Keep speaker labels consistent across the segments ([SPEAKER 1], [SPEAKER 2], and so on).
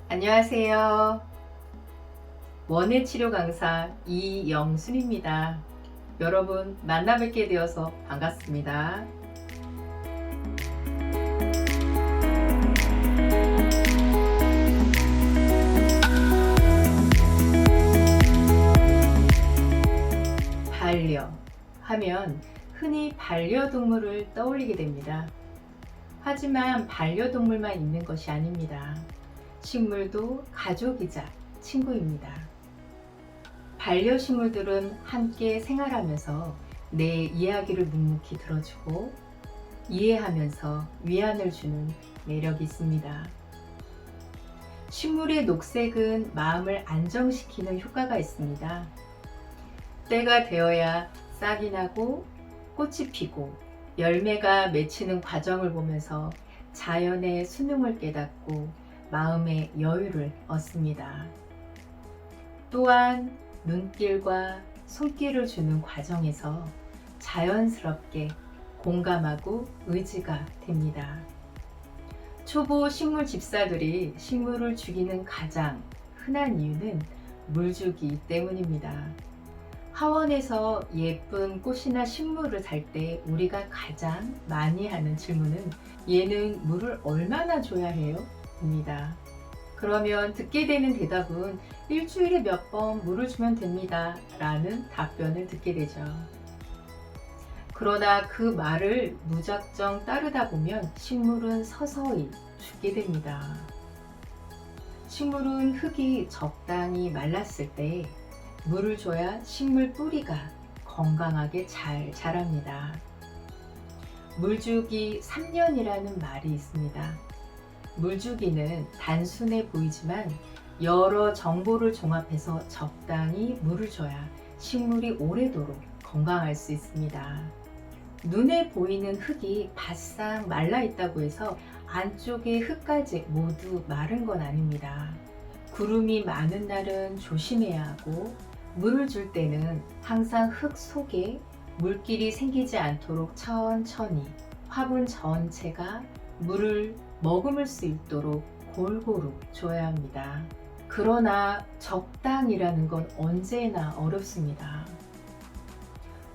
[SPEAKER 1] 안녕하세요. 원예치료 강사 이영순입니다. 여러분 만나 뵙게 되어서 반갑습니다. 반려 하면 흔히 반려동물을 떠올리게 됩니다. 하지만 반려동물만 있는 것이 아닙니다. 식물도 가족이자 친구입니다. 반려식물들은 함께 생활하면서 내 이야기를 묵묵히 들어주고 이해하면서 위안을 주는 매력이 있습니다. 식물의 녹색은 마음을 안정시키는 효과가 있습니다. 때가 되어야 싹이 나고 꽃이 피고 열매가 맺히는 과정을 보면서 자연의 순응을 깨닫고 마음의 여유를 얻습니다. 또한 눈길과 손길을 주는 과정에서 자연스럽게 공감하고 의지가 됩니다. 초보 식물 집사들이 식물을 죽이는 가장 흔한 이유는 물주기 때문입니다. 하원에서 예쁜 꽃이나 식물을 살 때 우리가 가장 많이 하는 질문은 얘는 물을 얼마나 줘야 해요? 입니다. 그러면 듣게 되는 대답은 일주일에 몇 번 물을 주면 됩니다 라는 답변을 듣게 되죠. 그러나 그 말을 무작정 따르다 보면 식물은 서서히 죽게 됩니다. 식물은 흙이 적당히 말랐을 때 물을 줘야 식물 뿌리가 건강하게 잘 자랍니다. 물주기 3년이라는 말이 있습니다. 물주기는 단순해 보이지만 여러 정보를 종합해서 적당히 물을 줘야 식물이 오래도록 건강할 수 있습니다. 눈에 보이는 흙이 바싹 말라 있다고 해서 안쪽의 흙까지 모두 마른 건 아닙니다. 구름이 많은 날은 조심해야 하고 물을 줄 때는 항상 흙 속에 물길이 생기지 않도록 천천히 화분 전체가 물을 머금을 수 있도록 골고루 줘야 합니다. 그러나 적당이라는 건 언제나 어렵습니다.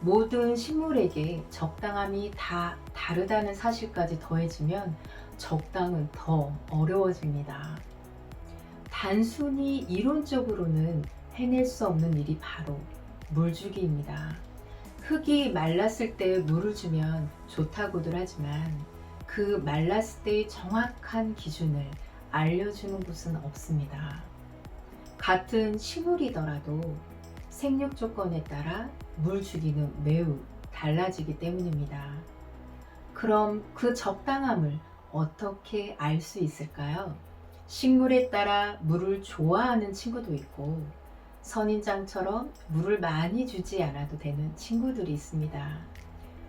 [SPEAKER 1] 모든 식물에게 적당함이 다 다르다는 사실까지 더해지면 적당은 더 어려워집니다. 단순히 이론적으로는 해낼 수 없는 일이 바로 물주기입니다. 흙이 말랐을 때 물을 주면 좋다고들 하지만 그 말랐을 때의 정확한 기준을 알려주는 곳은 없습니다. 같은 식물이더라도 생육 조건에 따라 물 주기는 매우 달라지기 때문입니다. 그럼 그 적당함을 어떻게 알 수 있을까요? 식물에 따라 물을 좋아하는 친구도 있고 선인장처럼 물을 많이 주지 않아도 되는 친구들이 있습니다.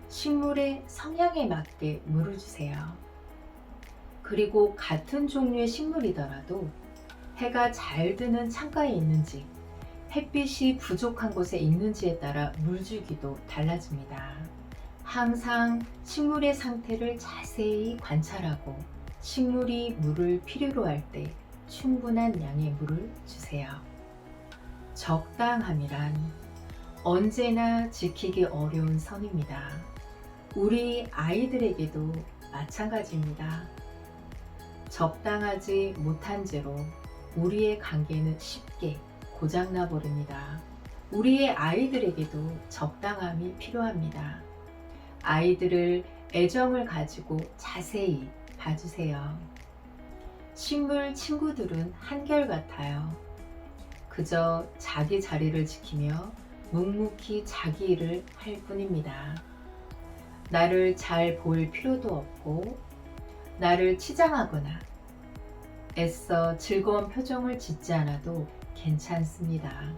[SPEAKER 1] 식물의 성향에 맞게 물을 주세요. 그리고 같은 종류의 식물이더라도 해가 잘 드는 창가에 있는지 햇빛이 부족한 곳에 있는지에 따라 물주기도 달라집니다. 항상 식물의 상태를 자세히 관찰하고 식물이 물을 필요로 할 때 충분한 양의 물을 주세요. 적당함이란 언제나 지키기 어려운 선입니다. 우리 아이들에게도 마찬가지입니다. 적당하지 못한 채로 우리의 관계는 쉽게 고장나 버립니다. 우리의 아이들에게도 적당함이 필요합니다. 아이들을 애정을 가지고 자세히 봐주세요. 식물 친구들은 한결같아요. 그저 자기 자리를 지키며 묵묵히 자기 일을 할 뿐입니다. 나를 잘 볼 필요도 없고 나를 치장하거나 애써 즐거운 표정을 짓지 않아도 괜찮습니다.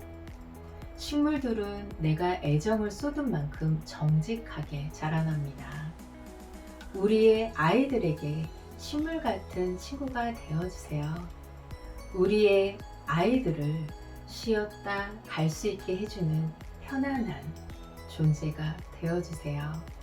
[SPEAKER 1] 식물들은 내가 애정을 쏟은 만큼 정직하게 자라납니다. 우리의 아이들에게 식물 같은 친구가 되어주세요. 우리의 아이들을 쉬었다 갈 수 있게 해주는 편안한 존재가 되어주세요.